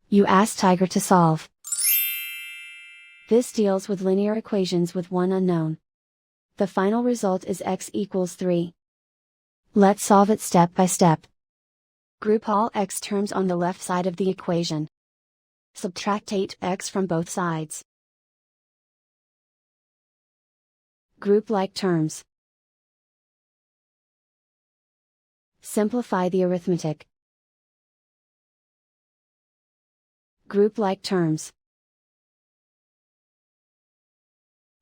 You ask Tiger to solve. This deals with linear equations with one unknown. The final result is x equals 3. Let's solve it step by step. Group all x terms on the left side of the equation. Subtract 8x from both sides. Group like terms. Simplify the arithmetic. Group like terms.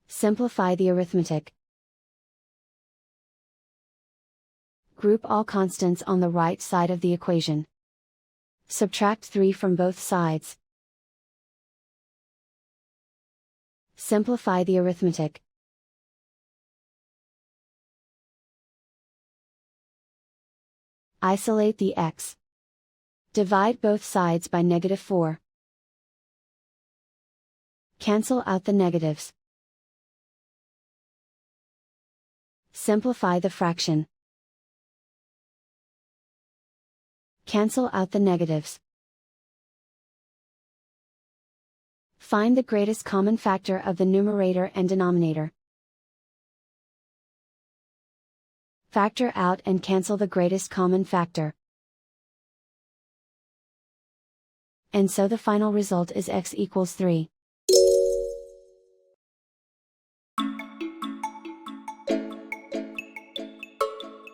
Simplify the arithmetic. Group all constants on the right side of the equation. Subtract 3 from both sides. Simplify the arithmetic. Isolate the x. Divide both sides by -4. Cancel out the negatives. Simplify the fraction. Cancel out the negatives. Find the greatest common factor of the numerator and denominator. Factor out and cancel the greatest common factor. And so the final result is x equals 3.